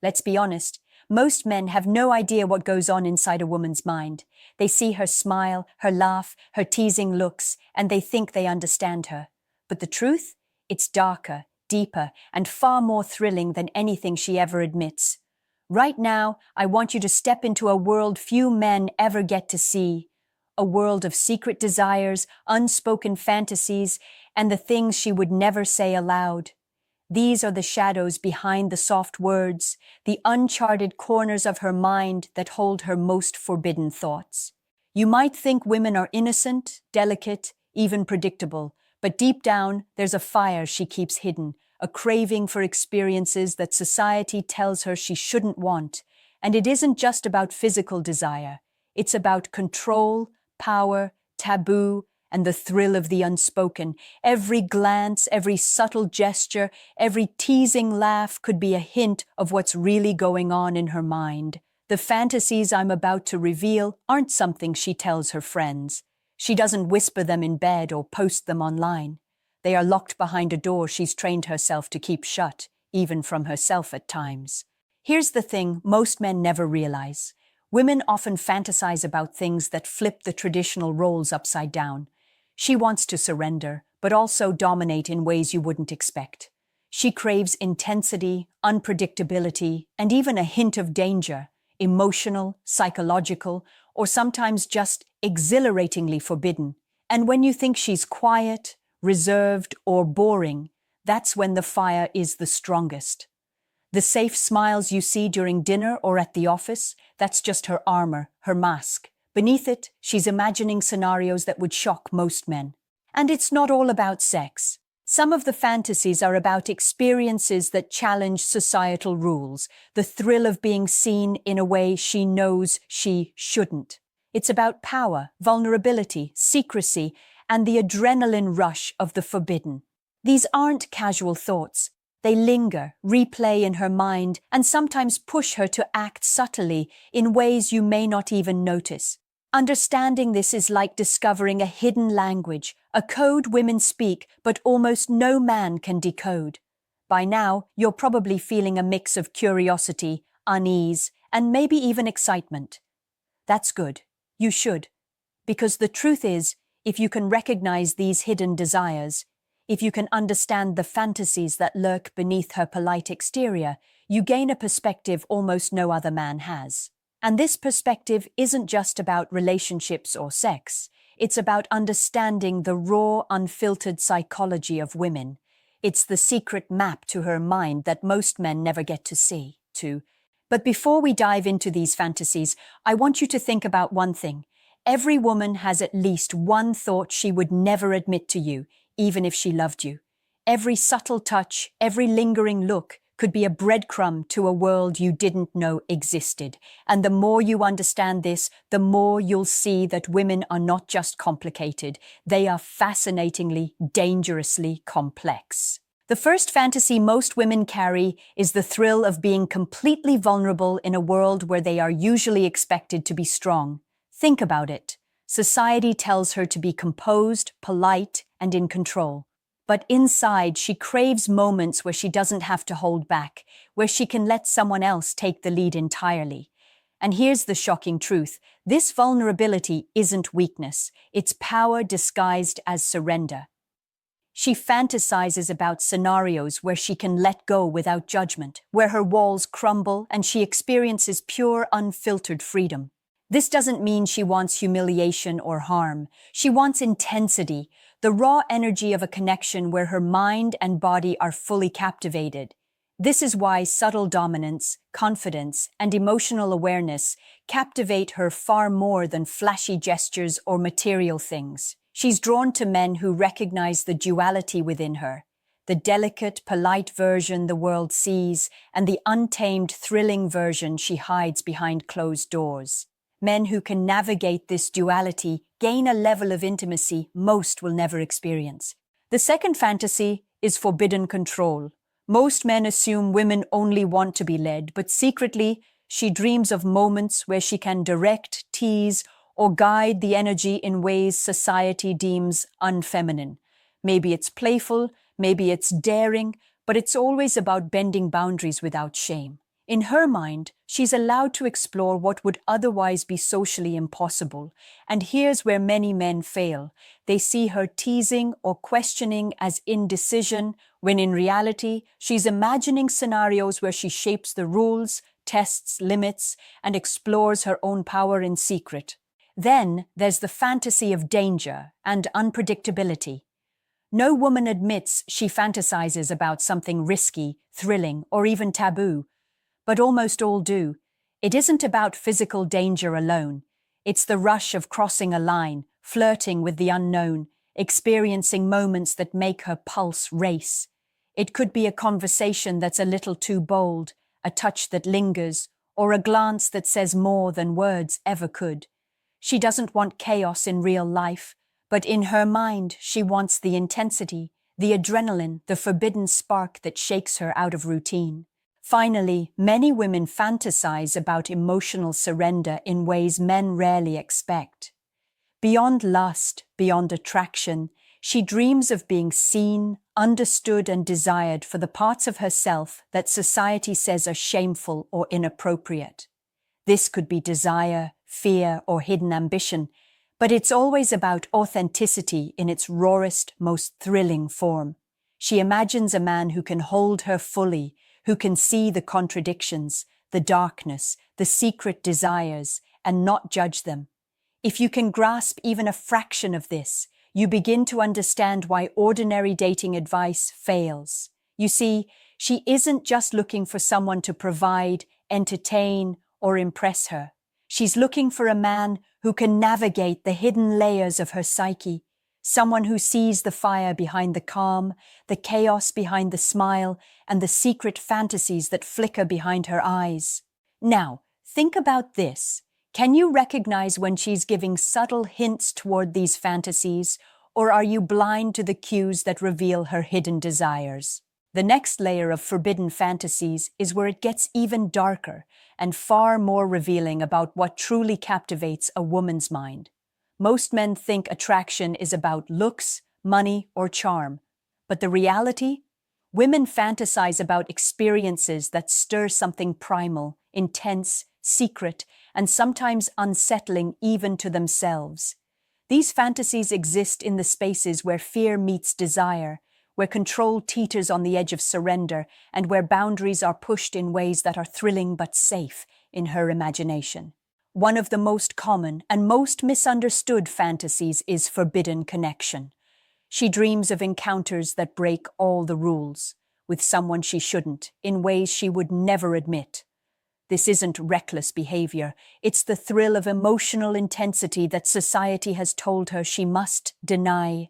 Let's be honest, most men have no idea what goes on inside a woman's mind. They see her smile, her laugh, her teasing looks, and they think they understand her. But the truth? It's darker, deeper, and far more thrilling than anything she ever admits. Right now, I want you to step into a world few men ever get to see. A world of secret desires, unspoken fantasies, and the things she would never say aloud. These are the shadows behind the soft words, the uncharted corners of her mind that hold her most forbidden thoughts. You might think women are innocent, delicate, even predictable, but deep down, there's a fire she keeps hidden, a craving for experiences that society tells her she shouldn't want. And it isn't just about physical desire. It's about control, power, taboo, and the thrill of the unspoken. Every glance, every subtle gesture, every teasing laugh could be a hint of what's really going on in her mind. The fantasies I'm about to reveal aren't something she tells her friends. She doesn't whisper them in bed or post them online. They are locked behind a door she's trained herself to keep shut, even from herself at times. Here's the thing most men never realize. Women often fantasize about things that flip the traditional roles upside down. She wants to surrender, but also dominate in ways you wouldn't expect. She craves intensity, unpredictability, and even a hint of danger, emotional, psychological, or sometimes just exhilaratingly forbidden. And when you think she's quiet, reserved, or boring, that's when the fire is the strongest. The safe smiles you see during dinner or at the office, that's just her armor, her mask. Beneath it, she's imagining scenarios that would shock most men. And it's not all about sex. Some of the fantasies are about experiences that challenge societal rules, the thrill of being seen in a way she knows she shouldn't. It's about power, vulnerability, secrecy, and the adrenaline rush of the forbidden. These aren't casual thoughts. They linger, replay in her mind, and sometimes push her to act subtly in ways you may not even notice. Understanding this is like discovering a hidden language, a code women speak but almost no man can decode. By now, you're probably feeling a mix of curiosity, unease, and maybe even excitement. That's good. You should. Because the truth is, if you can recognize these hidden desires, if you can understand the fantasies that lurk beneath her polite exterior, you gain a perspective almost no other man has. And this perspective isn't just about relationships or sex. It's about understanding the raw, unfiltered psychology of women. It's the secret map to her mind that most men never get to see, too. But before we dive into these fantasies, I want you to think about one thing. Every woman has at least one thought she would never admit to you, even if she loved you. Every subtle touch, every lingering look could be a breadcrumb to a world you didn't know existed. And the more you understand this, the more you'll see that women are not just complicated, they are fascinatingly, dangerously complex. The first fantasy most women carry is the thrill of being completely vulnerable in a world where they are usually expected to be strong. Think about it. Society tells her to be composed, polite, and in control. But inside, she craves moments where she doesn't have to hold back, where she can let someone else take the lead entirely. And here's the shocking truth. This vulnerability isn't weakness. It's power disguised as surrender. She fantasizes about scenarios where she can let go without judgment, where her walls crumble and she experiences pure, unfiltered freedom. This doesn't mean she wants humiliation or harm. She wants intensity, the raw energy of a connection where her mind and body are fully captivated. This is why subtle dominance, confidence, and emotional awareness captivate her far more than flashy gestures or material things. She's drawn to men who recognize the duality within her, the delicate, polite version the world sees, and the untamed, thrilling version she hides behind closed doors. Men who can navigate this duality gain a level of intimacy most will never experience. The second fantasy is forbidden control. Most men assume women only want to be led, but secretly, she dreams of moments where she can direct, tease, or guide the energy in ways society deems unfeminine. Maybe it's playful, maybe it's daring, but it's always about bending boundaries without shame. In her mind, she's allowed to explore what would otherwise be socially impossible, and here's where many men fail. They see her teasing or questioning as indecision, when in reality, she's imagining scenarios where she shapes the rules, tests limits, and explores her own power in secret. Then there's the fantasy of danger and unpredictability. No woman admits she fantasizes about something risky, thrilling, or even taboo, but almost all do. It isn't about physical danger alone. It's the rush of crossing a line, flirting with the unknown, experiencing moments that make her pulse race. It could be a conversation that's a little too bold, a touch that lingers, or a glance that says more than words ever could. She doesn't want chaos in real life, but in her mind she wants the intensity, the adrenaline, the forbidden spark that shakes her out of routine. Finally, many women fantasize about emotional surrender in ways men rarely expect. Beyond lust, beyond attraction, she dreams of being seen, understood, and desired for the parts of herself that society says are shameful or inappropriate. This could be desire, fear, or hidden ambition, but it's always about authenticity in its rawest, most thrilling form. She imagines a man who can hold her fully, who can see the contradictions, the darkness, the secret desires, and not judge them. If you can grasp even a fraction of this, you begin to understand why ordinary dating advice fails. You see, she isn't just looking for someone to provide, entertain, or impress her. She's looking for a man who can navigate the hidden layers of her psyche, someone who sees the fire behind the calm, the chaos behind the smile, and the secret fantasies that flicker behind her eyes. Now, think about this. Can you recognize when she's giving subtle hints toward these fantasies, or are you blind to the cues that reveal her hidden desires? The next layer of forbidden fantasies is where it gets even darker and far more revealing about what truly captivates a woman's mind. Most men think attraction is about looks, money, or charm. But the reality? Women fantasize about experiences that stir something primal, intense, secret, and sometimes unsettling even to themselves. These fantasies exist in the spaces where fear meets desire, where control teeters on the edge of surrender, and where boundaries are pushed in ways that are thrilling but safe in her imagination. One of the most common and most misunderstood fantasies is forbidden connection. She dreams of encounters that break all the rules, with someone she shouldn't, in ways she would never admit. This isn't reckless behavior, it's the thrill of emotional intensity that society has told her she must deny.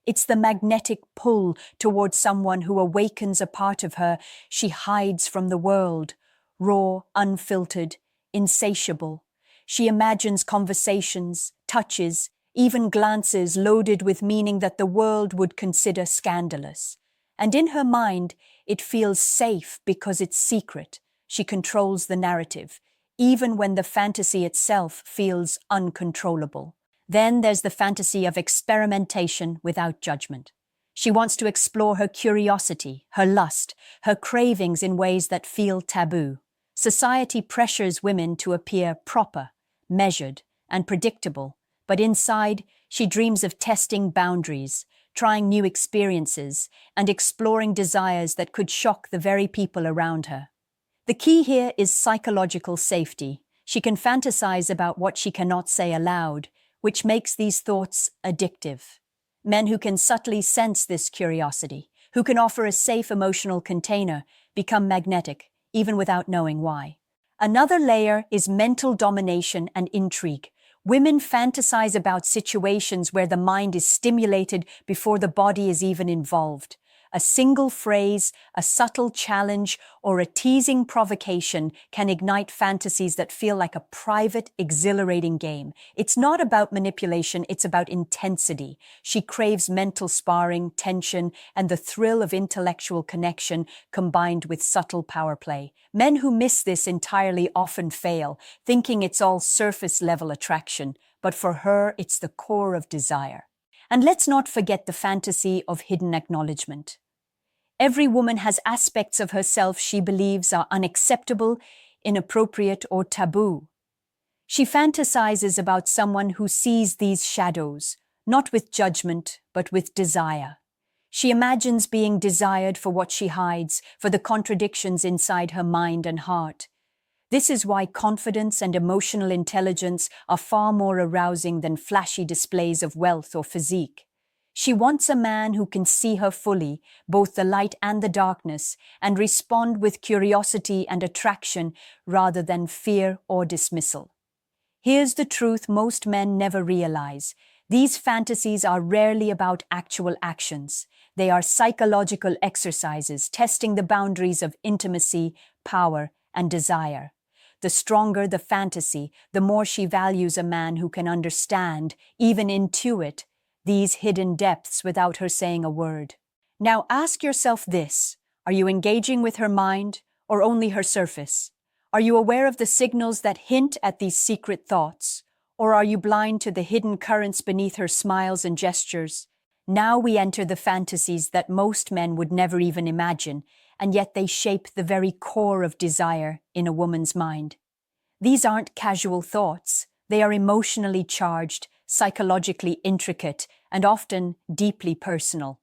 It's the magnetic pull towards someone who awakens a part of her she hides from the world, raw, unfiltered, insatiable. She imagines conversations, touches, even glances loaded with meaning that the world would consider scandalous. And in her mind, it feels safe because it's secret. She controls the narrative, even when the fantasy itself feels uncontrollable. Then there's the fantasy of experimentation without judgment. She wants to explore her curiosity, her lust, her cravings in ways that feel taboo. Society pressures women to appear proper, measured, and predictable, but inside, she dreams of testing boundaries, trying new experiences, and exploring desires that could shock the very people around her. The key here is psychological safety. She can fantasize about what she cannot say aloud, which makes these thoughts addictive. Men who can subtly sense this curiosity, who can offer a safe emotional container, become magnetic, even without knowing why. Another layer is mental domination and intrigue. Women fantasize about situations where the mind is stimulated before the body is even involved. A single phrase, a subtle challenge, or a teasing provocation can ignite fantasies that feel like a private, exhilarating game. It's not about manipulation, it's about intensity. She craves mental sparring, tension, and the thrill of intellectual connection combined with subtle power play. Men who miss this entirely often fail, thinking it's all surface-level attraction, but for her, it's the core of desire. And let's not forget the fantasy of hidden acknowledgement. Every woman has aspects of herself she believes are unacceptable, inappropriate, or taboo. She fantasizes about someone who sees these shadows, not with judgment, but with desire. She imagines being desired for what she hides, for the contradictions inside her mind and heart. This is why confidence and emotional intelligence are far more arousing than flashy displays of wealth or physique. She wants a man who can see her fully, both the light and the darkness, and respond with curiosity and attraction rather than fear or dismissal. Here's the truth most men never realize. These fantasies are rarely about actual actions. They are psychological exercises testing the boundaries of intimacy, power, and desire. The stronger the fantasy, the more she values a man who can understand, even intuit, these hidden depths without her saying a word. Now ask yourself this: are you engaging with her mind or only her surface? Are you aware of the signals that hint at these secret thoughts, or are you blind to the hidden currents beneath her smiles and gestures? Now we enter the fantasies that most men would never even imagine, and yet they shape the very core of desire in a woman's mind. These aren't casual thoughts. They are emotionally charged, psychologically intricate, and often deeply personal.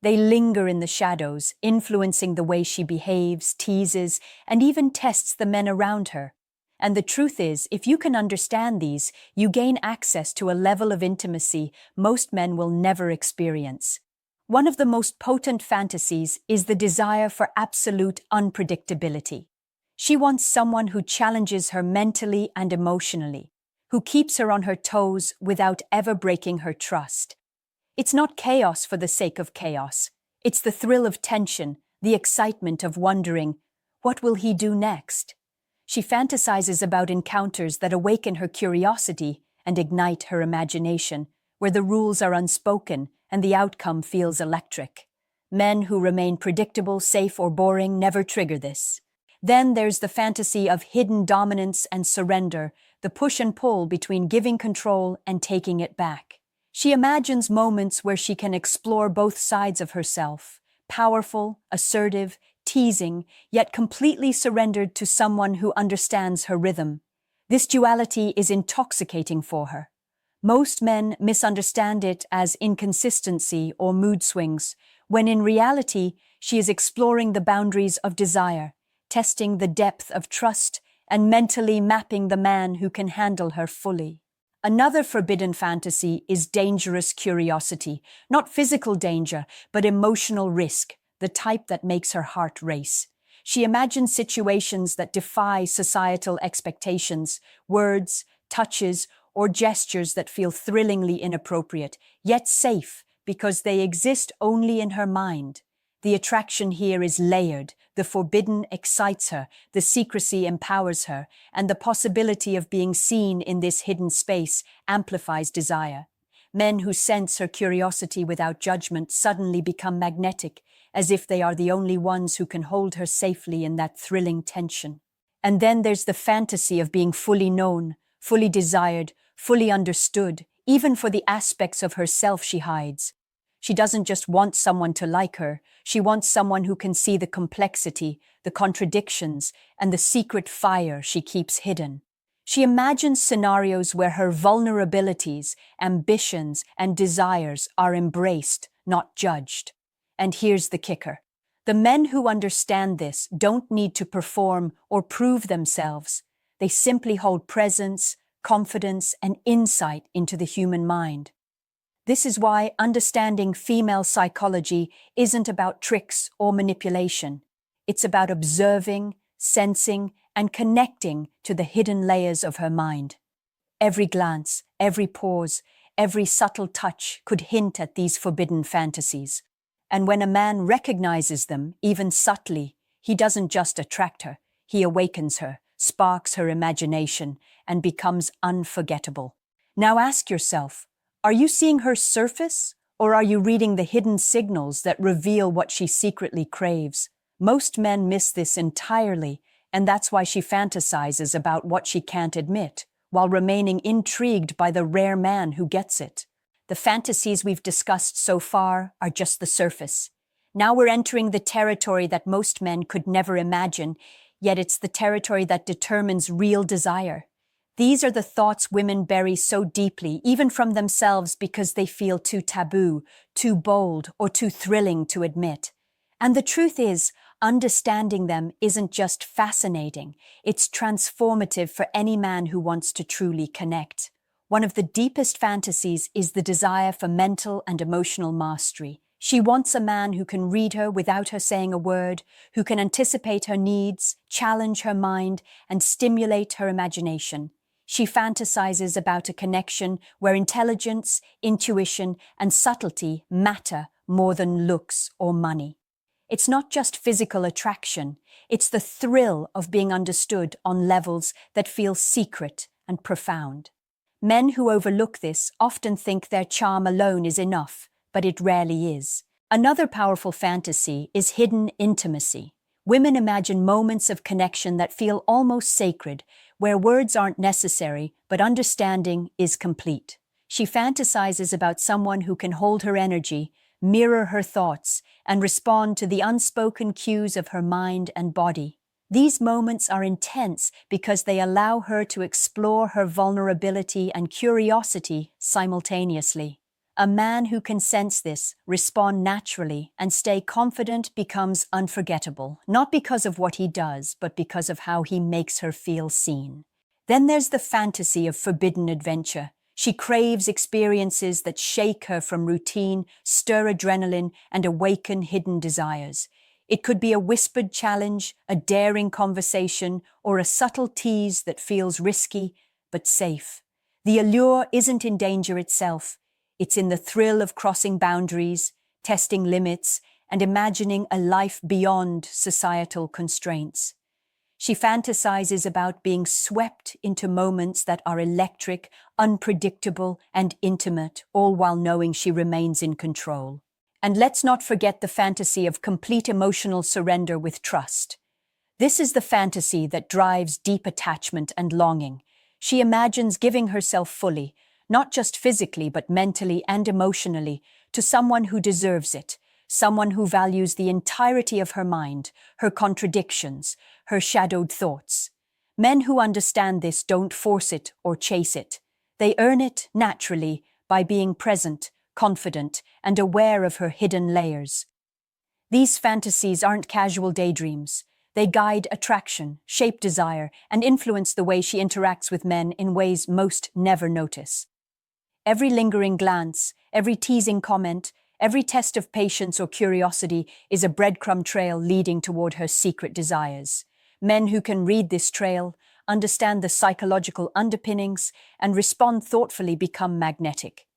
They linger in the shadows, influencing the way she behaves, teases, and even tests the men around her. And the truth is, if you can understand these, you gain access to a level of intimacy most men will never experience. One of the most potent fantasies is the desire for absolute unpredictability. She wants someone who challenges her mentally and emotionally, who keeps her on her toes without ever breaking her trust. It's not chaos for the sake of chaos. It's the thrill of tension, the excitement of wondering, what will he do next? She fantasizes about encounters that awaken her curiosity and ignite her imagination, where the rules are unspoken and the outcome feels electric. Men who remain predictable, safe, or boring never trigger this. Then there's the fantasy of hidden dominance and surrender, the push and pull between giving control and taking it back. She imagines moments where she can explore both sides of herself, powerful, assertive, teasing, yet completely surrendered to someone who understands her rhythm. This duality is intoxicating for her. Most men misunderstand it as inconsistency or mood swings, when in reality she is exploring the boundaries of desire, testing the depth of trust, and mentally mapping the man who can handle her fully. Another forbidden fantasy is dangerous curiosity, not physical danger, but emotional risk, the type that makes her heart race. She imagines situations that defy societal expectations, words, touches, or gestures that feel thrillingly inappropriate, yet safe because they exist only in her mind. The attraction here is layered. The forbidden excites her, the secrecy empowers her, and the possibility of being seen in this hidden space amplifies desire. Men who sense her curiosity without judgment suddenly become magnetic, as if they are the only ones who can hold her safely in that thrilling tension. And then there's the fantasy of being fully known, fully desired, fully understood, even for the aspects of herself she hides. She doesn't just want someone to like her, she wants someone who can see the complexity, the contradictions, and the secret fire she keeps hidden. She imagines scenarios where her vulnerabilities, ambitions, and desires are embraced, not judged. And here's the kicker. The men who understand this don't need to perform or prove themselves. They simply hold presence, confidence, and insight into the human mind. This is why understanding female psychology isn't about tricks or manipulation. It's about observing, sensing, and connecting to the hidden layers of her mind. Every glance, every pause, every subtle touch could hint at these forbidden fantasies. And when a man recognizes them, even subtly, he doesn't just attract her, he awakens her, sparks her imagination, and becomes unforgettable. Now ask yourself, are you seeing her surface, or are you reading the hidden signals that reveal what she secretly craves? Most men miss this entirely, and that's why she fantasizes about what she can't admit, while remaining intrigued by the rare man who gets it. The fantasies we've discussed so far are just the surface. Now we're entering the territory that most men could never imagine, yet it's the territory that determines real desire. These are the thoughts women bury so deeply, even from themselves, because they feel too taboo, too bold, or too thrilling to admit. And the truth is, understanding them isn't just fascinating, it's transformative for any man who wants to truly connect. One of the deepest fantasies is the desire for mental and emotional mastery. She wants a man who can read her without her saying a word, who can anticipate her needs, challenge her mind, and stimulate her imagination. She fantasizes about a connection where intelligence, intuition, and subtlety matter more than looks or money. It's not just physical attraction, it's the thrill of being understood on levels that feel secret and profound. Men who overlook this often think their charm alone is enough, but it rarely is. Another powerful fantasy is hidden intimacy. Women imagine moments of connection that feel almost sacred, where words aren't necessary, but understanding is complete. She fantasizes about someone who can hold her energy, mirror her thoughts, and respond to the unspoken cues of her mind and body. These moments are intense because they allow her to explore her vulnerability and curiosity simultaneously. A man who can sense this, respond naturally, and stay confident becomes unforgettable, not because of what he does, but because of how he makes her feel seen. Then there's the fantasy of forbidden adventure. She craves experiences that shake her from routine, stir adrenaline, and awaken hidden desires. It could be a whispered challenge, a daring conversation, or a subtle tease that feels risky but safe. The allure isn't in danger itself. It's in the thrill of crossing boundaries, testing limits, and imagining a life beyond societal constraints. She fantasizes about being swept into moments that are electric, unpredictable, and intimate, all while knowing she remains in control. And let's not forget the fantasy of complete emotional surrender with trust. This is the fantasy that drives deep attachment and longing. She imagines giving herself fully, not just physically but mentally and emotionally, to someone who deserves it, someone who values the entirety of her mind, her contradictions, her shadowed thoughts. Men who understand this don't force it or chase it. They earn it naturally by being present, confident, and aware of her hidden layers. These fantasies aren't casual daydreams. They guide attraction, shape desire, and influence the way she interacts with men in ways most never notice. Every lingering glance, every teasing comment, every test of patience or curiosity is a breadcrumb trail leading toward her secret desires. Men who can read this trail, understand the psychological underpinnings, and respond thoughtfully become magnetic.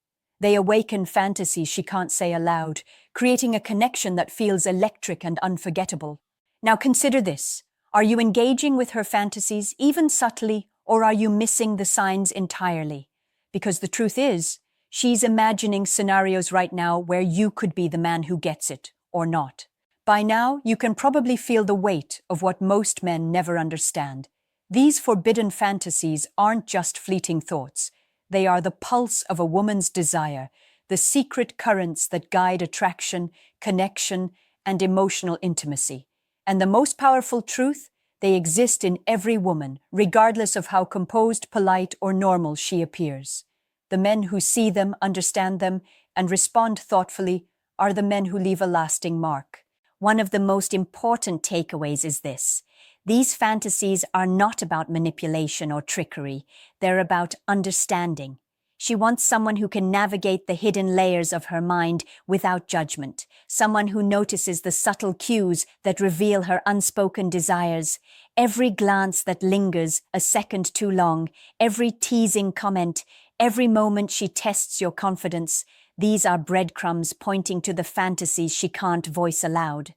They awaken fantasies she can't say aloud, creating a connection that feels electric and unforgettable. Now consider this. Are you engaging with her fantasies, even subtly, or are you missing the signs entirely? Because the truth is, she's imagining scenarios right now where you could be the man who gets it, or not. By now, you can probably feel the weight of what most men never understand. These forbidden fantasies aren't just fleeting thoughts. They are the pulse of a woman's desire, the secret currents that guide attraction, connection, and emotional intimacy. And the most powerful truth? They exist in every woman, regardless of how composed, polite, or normal she appears. The men who see them, understand them, and respond thoughtfully are the men who leave a lasting mark. One of the most important takeaways is this. These fantasies are not about manipulation or trickery. They're about understanding. She wants someone who can navigate the hidden layers of her mind without judgment, someone who notices the subtle cues that reveal her unspoken desires, every glance that lingers a second too long, every teasing comment, every moment she tests your confidence. These are breadcrumbs pointing to the fantasies she can't voice aloud.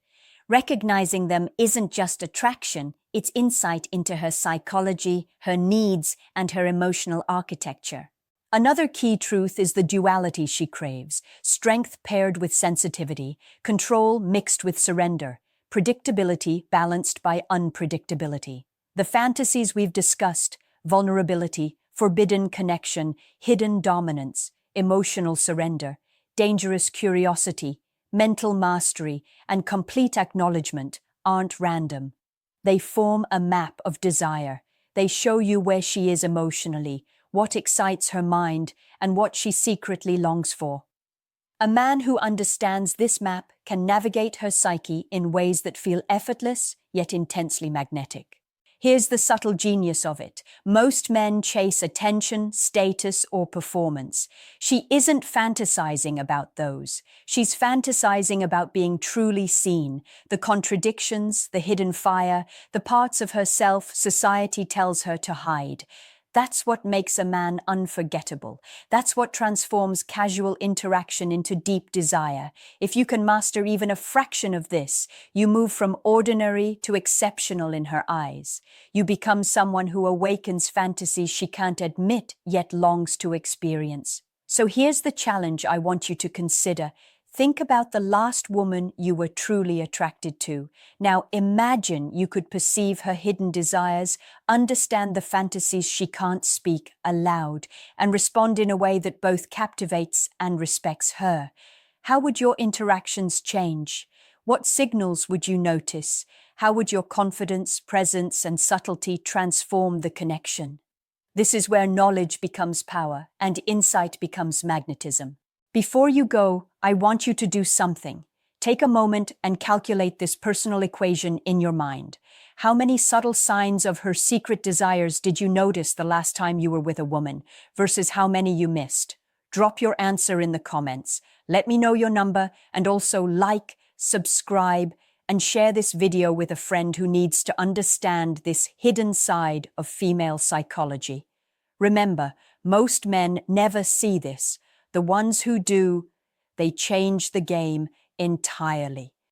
Recognizing them isn't just attraction, it's insight into her psychology, her needs, and her emotional architecture. Another key truth is the duality she craves: strength paired with sensitivity, control mixed with surrender, predictability balanced by unpredictability. The fantasies we've discussed, vulnerability, forbidden connection, hidden dominance, emotional surrender, dangerous curiosity, mental mastery, and complete acknowledgement aren't random. They form a map of desire. They show you where she is emotionally, what excites her mind, and what she secretly longs for. A man who understands this map can navigate her psyche in ways that feel effortless yet intensely magnetic. Here's the subtle genius of it. Most men chase attention, status, or performance. She isn't fantasizing about those. She's fantasizing about being truly seen, the contradictions, the hidden fire, the parts of herself society tells her to hide. That's what makes a man unforgettable. That's what transforms casual interaction into deep desire. If you can master even a fraction of this, you move from ordinary to exceptional in her eyes. You become someone who awakens fantasies she can't admit yet longs to experience. So here's the challenge I want you to consider. Think about the last woman you were truly attracted to. Now imagine you could perceive her hidden desires, understand the fantasies she can't speak aloud, and respond in a way that both captivates and respects her. How would your interactions change? What signals would you notice? How would your confidence, presence, and subtlety transform the connection? This is where knowledge becomes power and insight becomes magnetism. Before you go, I want you to do something. Take a moment and calculate this personal equation in your mind. How many subtle signs of her secret desires did you notice the last time you were with a woman versus how many you missed? Drop your answer in the comments. Let me know your number, and also like, subscribe, and share this video with a friend who needs to understand this hidden side of female psychology. Remember, most men never see this. The ones who do, they change the game entirely.